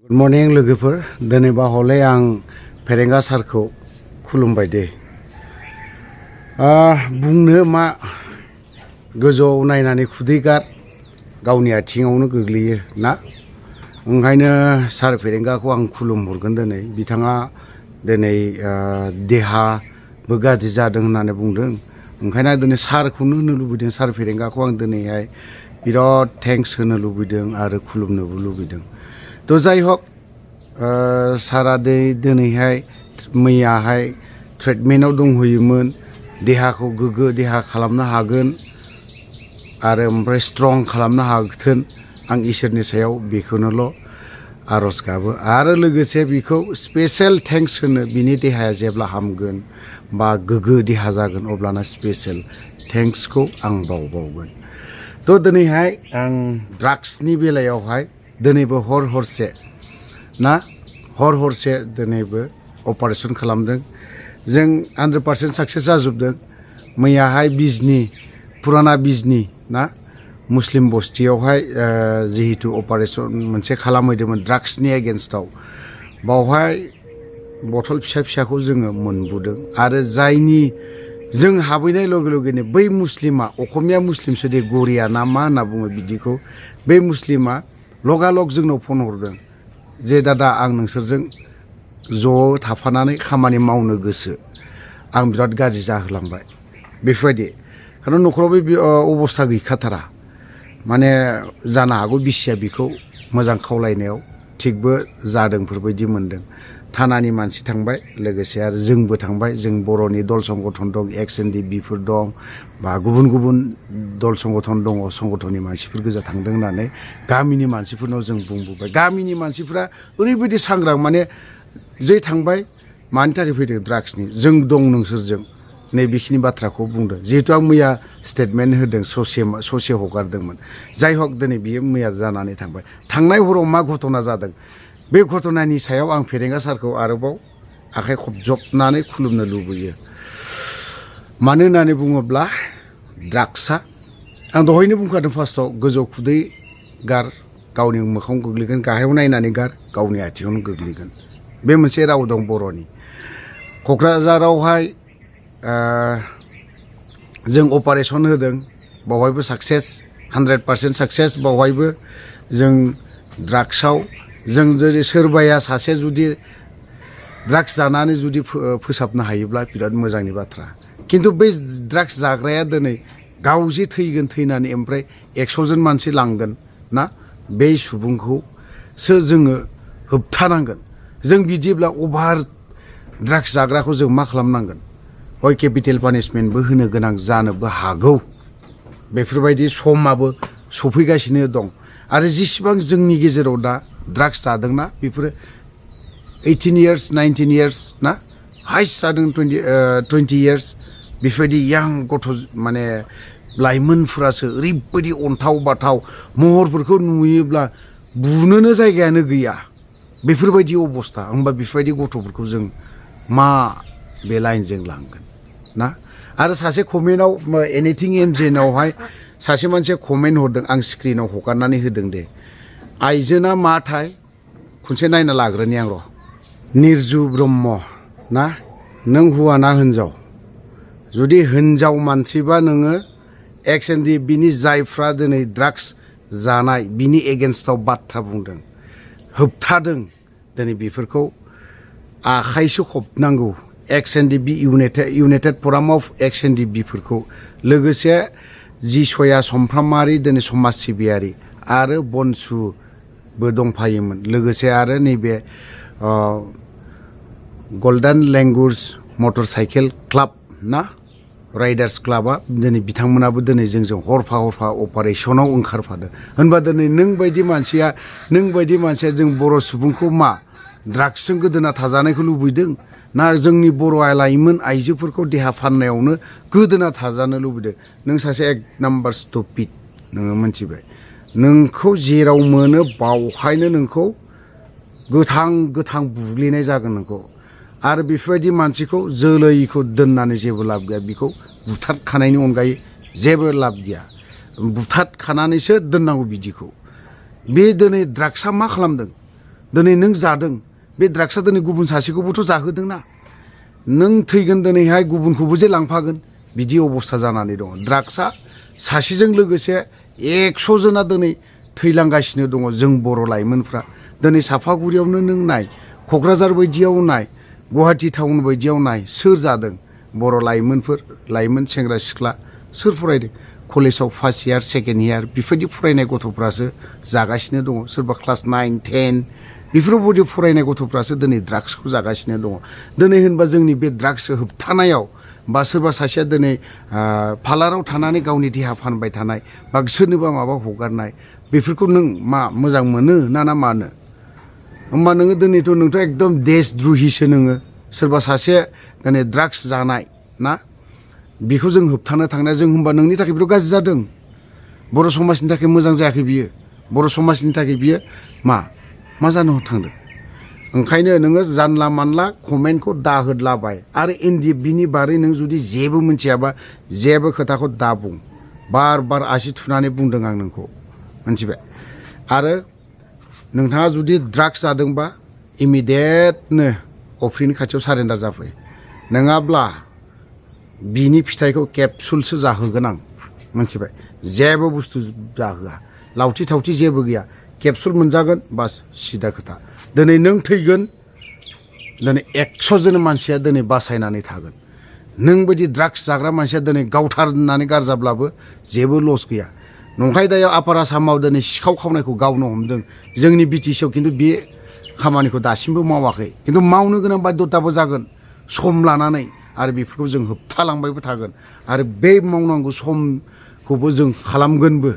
Good morning लोगोफोर दिनैबा हले आं फेरेंगा सारखौ खुलुमबाय दे बुंनो मा गोजौआव नायनानै खुदै गार गावनि आथिङावनो गोग्लैयो ना ओंखायनो सार फेरेंगाखौ आं खुलुमहरगोन दिनै बिथाङा दिनै देहाबो गाज्रि जादों होननानै बुंदों ओंखायनो दिनै सारखौनो होनो लुबैदों सार फेरेंगाखौ आं दिनैहाय बिराद थेंक्स होनो लुबैदों आरो खुलुमनोबो लुबैदों तो जाय हक सारा दिनैहाय मैयाहाय ट्रिटमेन्टआव दंहैयोमोन देहाखौ गोग्गो देहा खालामनो हागोन आरो ओमफ्राय स्ट्रं खालामनो हागोन आं इसोरनि सायाव बेखौनोल' आर'ज गाबो आरो लोगोसे बिखौ स्पेशेल थेंक्स होनो बिनि देहाया जेब्ला हामगोन बा गोग्गो देहा जागोन अब्लाना स्पेशेल थेंक्सखौ आं बावबावगोन तो दिनैहाय आं ड्राग्सनि बेलायावहाय दिनैबो हरसे ना हरसे दिनैबो अपारेशन खालामदों जों 100% साक्सेस जाजोबदों मैयाहाय बिजनि पुराना बिजनि ना मुस्लिम बस्तियावहाय जिहेतु अपारेशन मोनसे खालामहैदोंमोन ड्राग्सनि एगेन्स्टआव बावहाय बथल फिसाखौ जोङो मोनबोदों आरो जायनि जों हाबहैनाय लगे लगेनो बै मुस्लिमा अखमिया मुस्लिमसो दे गरिया ना मा होनना बुङो बिदिखौ बे मुस्लिमा लगालग जोंनाव फन हरदों जे दादा आं नोंसोरजों ज' थाफानानै खामानि मावनो गोसो आं बिराद गाज्रि जाहोलांबाय बेफोरबायदि खारन न'खराव बे अबस्था गैखाथारा माने जानो हागौ बिसिया बिखौ मोजां खावलायनायाव थिगबो जादोंफोरबायदि मोनदों थानानि मानसि थांबाय लोगोसे आरो जोंबो थांबाय जों बर'नि दल संगठन दं XNDBफोर दं बा गुबुन दल संगठन दङ संगठननि मानसिफोर गोजा थांदों होननानै गामिनि मानसिफोरनाव जों बुंबोबाय गामिनि मानसिफ्रा ओरैबायदि सांग्रां माने जे थांबाय मानि थाखाय फैदों ड्राग्सनि जों दं नोंसोरजों नैबेखिनि बाथ्राखौ बुंदों जिहेतु आं मैया स्टेटमेन्ट होदों ससे हगारदोंमोन जाय हक दिनै बियो मैया जानानै थांबाय थांनाय हराव मा घटना जादों बे घटनानि सायाव आं फेरेंगा सारखौ आरोबाव आखाइ खबजबनानै खुलुमनो लुबैयो मानो होननानै बुङोब्ला ड्राग्सआ आं दहायनो बुंखादों फार्स्टआव गोजौ खुदै गार गावनि मोखाङाव गोग्लैगोन गाहायाव नायनानै गार गावनि आथिङावनो गोग्लैगोन बे मोनसे राव दं बर'नि क'क्राझारावहाय जों अपारेशन होदों बावहायबो साक्सेस 100% साक्सेस बावहायबो जों ड्राग्सआव जों जुदि सोरबाया सासे जुदि ड्राग्स जानानै जुदि फोसाबनो हायोब्ला बिराद मोजांनि बाथ्रा खिन्थु बै ड्राग्स जाग्राया दिनै गाव जे थैगोन थैनानै ओमफ्राय 100 जन मानसि लांगोन ना बे सुबुंखौसो जोङो होबथानांगोन जों बिदिब्ला अभार ड्राग्स जाग्राखौ जों मा खालामनांगोन हय केपिटेल पानिशमेन्टबो होनो गोनां जानोबो हागौ बेफोरबायदि समाबो सफैगासिनो दं आरो जेसेबां जोंनि गेजेराव दा ड्राग्स जादोंना बेफोरो 18 years 19 years ना हाइस्ट जादों 20 years बेफोरबायदि यां गथ' माने लाइमोनफोरासो ओरैबायदि अन्थाव बाथाव महरफोरखौ नुयोब्ला बुनोनो जायगायानो गैया बेफोरबायदि अबस्था होमबा बेफोरबायदि गथ'फोरखौ जों मा बे लाइनजों लांगोन ना आरो सासे कमेन्टआव एनिथिं एमजेनावहाय सासे मानसिया कमेन्ट हरदों आं स्क्रिनाव हगारनानै होदों दे आइजोना माथाय खनसे नायना लाग्रोनि आं र' निरजु ब्रह्म ना नों हौवा ना हिनजाव जुदि हिनजाव मानसिबा नोङो XNDBनि जायफ्रा दिनै ड्राग्स जानाय बिनि एगेन्स्टआव बाथ्रा बुंदों होबथादों दिनै बेफोरखौ आखाइसो खबनांगौ XNDB इउनाइटेड फराम अफ XNDBफोरखौ लोगोसे जिसया समफ्रामारि दिनै समाज सिबियारि आरो बनसुबो दंफायोमोन लोगोसे आरो नैबे गल्डेन लेंगुर्स मटर साइकेल क्लाब ना राइडार्स क्लाबा दिनै बिथांमोनाबो दिनै जोंजों हरफा अपारेशनाव ओंखारफादों होनबा दिनै नों बायदि मानसिया जों बर' सुबुंखौ मा ड्राग्सजों गोदोना थाजानायखौ लुबैदों ना जोंनि बर' लाइमोन आइजोफोरखौ देहा फाननायावनो गोदोना थाजानो लुबैदों नों सासे एक नाम्बार स्टुपिड नोङो मोनथिबाय नोंखौ जेराव मोनो बावहायनो नोंखौ गोथां बुग्लिनाय जागोन नोंखौ आरो बेफोरबायदि मानसिखौ जोलैखौ दोननानै जेबो लाब गैया बिखौ बुथारखानायनि अनगायै जेबो लाब गैया बुथारखानानैसो दोननांगौ बिदिखौ बे दिनै ड्राग्सआ मा खालामदों दिनै नों जादों बे ड्राग्सआ दिनै गुबुन सासेखौबोथ' जाहोदोंना नों थैगोन दिनैहाय गुबुनखौबो जे लांफागोन बिदि अबस्था जानानै दङ ड्राग्सआ सासेजों लोगोसे 100 जना दिनै थैलांगासिनो दङ जों बर' लाइमोनफ्रा दिनै साफागुरियावनो नों नाय क'क्राझार बायदियाव नाय गुवाहाटि टाउन बायदियाव नाय सोर जादों बर' लाइमोन सेंग्रा सिख्ला सोर फरायदों कलेजाव फार्स्ट इयार सेकेन्ड इयार बेफोरबायदि फरायनाय गथ'फ्रासो जागासिनो दङ सोरबा क्लास 9, 10 बेफोरबायदि फरायनाय गथ'फ्रासो दिनै ड्राग्सखौ जागासिनो दङ दिनै होनबा जोंनि बे ड्राग्स होबथानायाव बा सोरबा सासेया दिनै पार्लाराव थानानै गावनि देहा फानबाय थानाय बा सोरनोबा माबा हगारनाय बेफोरखौ नों मा मोजां मोनो ना मानो होमबा नोङो दिनैथ' नोंथ' एकदम देशद्रहिसो नोङो सोरबा सासे दिनै ड्राग्स जानाय ना बेखौ जों होबथानो थांनाया जों होनबा नोंनि थाखाय बेथ' गाज्रि जादों बर' समाजनि थाखाय मोजां जायाखै बियो बर' समाजनि थाखाय बियो मा जानो थांदों ओंखायनो नोङो जानला मानला कमेन्टखौ दाहोदलाबाय आरो बिनि बारै नों जुदि जेबो मिथियाबा जेबो खोथाखौ दा बुं बार आसि थुनानै बुंदों आं नोंखौ मिथिबाय आरो नोंथाङा जुदि ड्राग्स जादोंबा इमिडियेटनो अफ्रिनि खाथियाव सारेन्डार जाफै नङाब्ला बिनि फिथाइखौ केपसुलसो जाहोगोन आं मिथिबाय जेबो बुस्थु जाहोआ लावथि थावथि जेबो गैया केपसुल मोनजागोन बास सिदा खोथा दिनै नों थैगोन दिनै 100 जन मानसिया दिनै बासायनानै थागोन नों बायदि ड्राग्स जाग्रा मानसिया दिनै गावथारनानै गारजाब्लाबो जेबो लस गैया नंखाय दायाव आपार आसामाव दिनै सिखाव खावनायखौ गावनो हमदों जोंनि बिटिसिआव खिन्थु बे खामानिखौ दासिमबो मावाखै खिन्थु मावनो गोनां बाध्यताबो जागोन सम लानानै आरो बेफोरखौ जों होबथालांबायबो थागोन आरो बे मावनांगौ समखौबो जों खालामगोनबो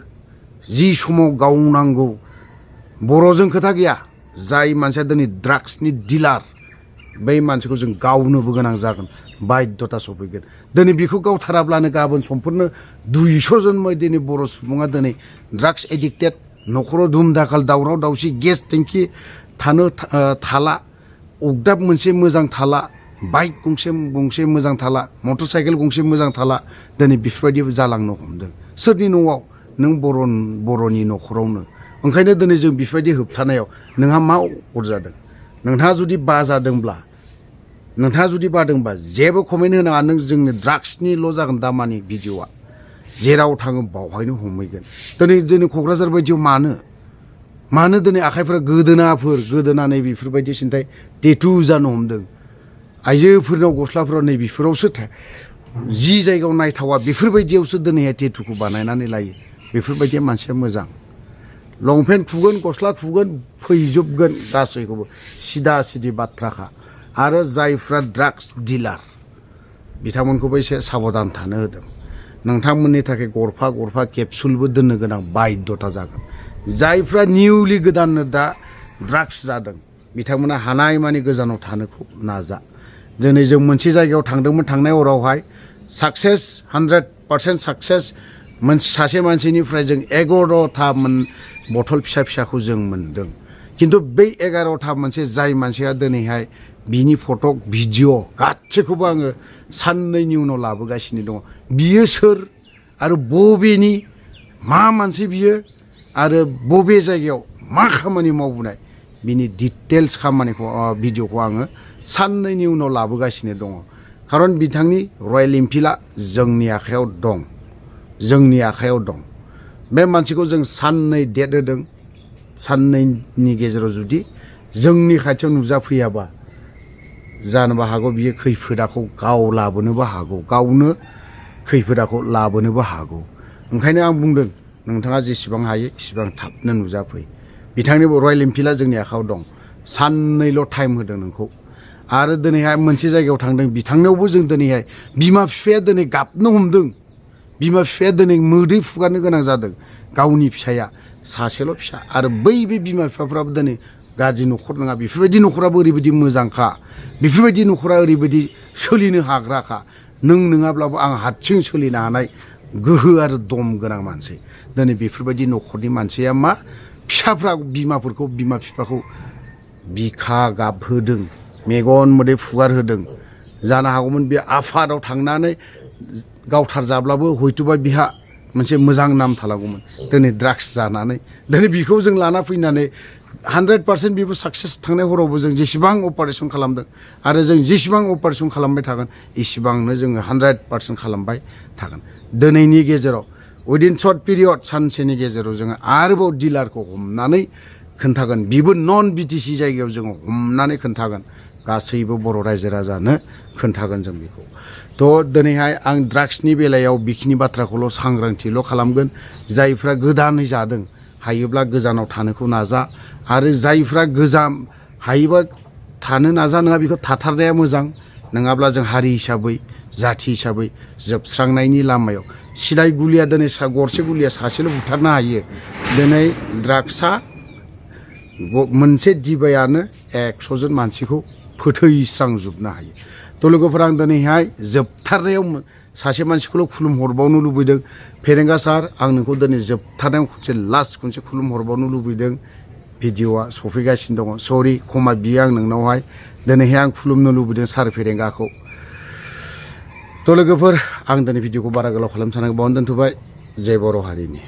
जि समाव गावनांगौ बर'जों खोथा गैया जाय मानसिया दिनै ड्राग्सनि डिलार बै मानसिखौ जों गावनोबो गोनां जागोन बाध्यता सफैगोन दिनै बेखौ गावथाराब्लानो गाबोन समफोरनो 200 जन दिनै बर' सुबुङा दिनै ड्राग्स एडिक्टेड न'खराव धुम दाखाल दावराव दावसि गेस टेंखि थानो थाला अगदाब मोनसे मोजां थाला बाइक गंसे मोजां थाला मटर साइकेल गंसे मोजां थाला दिनै बेफोरबायदिबो जालांनो हमदों सोरनि न'आव नों बर'नि न'खरावनो ओंखायनो दिनै जों बेफोरबायदि होबथानायाव नोंहा मा अरजादों नोंथाङा जुदि बादोंबा जेबो कमेन्ट होनाङा नों जोंनि ड्राग्सनिल' जागोन दामानि भिडिअ'आ जेराव थाङो बावहायनो हमहैगोन दिनै क'क्राझार बायदियाव मानो दिनै आखाइफोरा गोदोनानै बेफोरबायदि सिन्थाय टेटु जानो हमदों आइजोफोरनाव गस्लाफोराव नै बेफोरावसो जि जायगायाव नायथावा बेफोरबायदियावसो दिनैहाय टेटुखौ बानायनानै लायो बेफोरबायदिया मानसिया मोजां लंपेन्ट खुगोन गस्ला खुगोन फैजोबगोन गासैखौबो सिदा बाथ्राखा आरो जायफ्रा ड्राग्स डिलार बिथांमोनखौबो एसे साबधान थानो होदों नोंथांमोननि थाखाय गरफा केपसुलबो दोननो गोनां बाध्यता जागोन जायफ्रा निउलि गोदाननो दा ड्राग्स जादों बिथांमोना हानायमानि गोजानाव थानोखौ नाजा दिनै जों मोनसे जायगायाव थांदोंमोन थांनाय हरावहाय साक्सेस 100% साक्सेस सासे मानसिनिफ्राय जों 11था बथल फिसाखौ जों मोनदों खिन्थु बै 11था मोनसे जाय मानसिया दिनैहाय बिनि फट' भिडिअ गासैखौबो आङो साननैनि उनाव लाबोगासिनो दङ बियो सोर आरो बबेनि मा मानसि बियो आरो बबे जायगायाव मा खामानि मावबोनाय बिनि डिटेल्स भिडिअखौ आङो साननैनि उनाव लाबोगासिनो दङ खारन बिथांनि रयेल एनफिल्डआ जोंनि आखायाव दं बे मानसिखौ जों साननै डेट होदों साननैनि गेजेराव जुदि जोंनि खाथियाव नुजाफैयाबा जानोबो हागौ बियो खैफोदाखौ गावनो खैफोदाखौ लाबोनोबो हागौ ओंखायनो आं बुंदों नोंथाङा जेसेबां हायो एसेबां थाबनो नुजाफै बिथांनि रयेल एनफिल्डआ जोंनि आखायाव दं साननैल' टाइम होदों नोंखौ आरो दिनैहाय मोनसे जायगायाव थांदों बिथांनियावबो जों दिनैहाय बिमा बिफाया दिनै गाबनो हमदों बिमा बिफाया दिनै मोदै फुगारनो गोनां जादों गावनि फिसाया सासेल' फिसा आरो बे बिमा बिफाफ्राबो दिनै गाज्रि न'खर नङा बेफोरबायदि न'खराबो ओरैबायदि मोजांखा बेफोरबायदि न'खरा ओरैबायदि सोलिनो हाग्राखा नों नङाब्लाबो आं हारसिं सोलिनो हानाय गोहो आरो दम गोनां मानसि दिनै बेफोरबायदि न'खरनि मानसिया मा फिसाफ्रा बिमा बिफाखौ बिखा गाबहोदों मेगन मोदै फुगारहोदों जानो हागौमोन बे आफादाव थांनानै गावथारजाब्लाबो हयथ'बा बिहा मोनसे मोजां नाम थालांगौमोन दिनै ड्राग्स जानानै दिनै बिखौ जों लाना फैनानै 100% बेबो साक्सेस थांनाय हरावबो जों जेसेबां अपारेशन खालामदों आरो जों जेसेबां अपारेशन खालामबाय थागोन इसेबांनो जोङो 100% खालामबाय थागोन दिनैनि गेजेराव उइदिन सर्ट पिरियड सानसेनि गेजेराव जोङो आरोबाव डिलारखौ हमनानै खोन्थागोन बेबो नन बिटिसि जायगायाव जोङो हमनानै खोन्थागोन गासैबो बर' रायजो राजानो खोन्थागोन जों बेखौ थ' दिनैहाय आं ड्राग्सनि बेलायाव बेखिनि बाथ्राखौल' सांग्रांथिल' खालामगोन जायफ्रा गोदानै जादों हायोब्ला गोजानाव थानोखौ नाजा आरो जायफ्रा गोजाम हायोबा थानो नाजा नङा बेखौ थाथारनाया मोजां नङाब्ला जों हारि हिसाबै जाथि हिसाबै जोबस्रांनायनि लामायाव सिदाय गुलिया दिनै गरसे गुलिया सासेल' बुथारनो हायो दिनै ड्राग्सआ मोनसे दिबायानो 100 जन मानसिखौ फोथैस्रांजोबनो हायो थ' लोगोफोर आं दिनैहाय जोबथारनायाव सासे मानसिखौल' खुलुमहरबावनो लुबैदों फेरेंगा सार आं नोंखौ दिनै जोबथारनायाव खनसे लास्ट खनसे खुलुमहरबावनो लुबैदों भिडिअ'आ सफैगासिनो दङ सरि खमा बियो आं नोंनावहाय दिनैहाय आं खुलुमनो लुबैदों सार फेरेंगाखौ थ' लोगोफोर आं दिनै भिडिअ'खौ बारा गोलाव खालामनो सानाखै बावनो दोनथ'बाय जय बर' हारिनि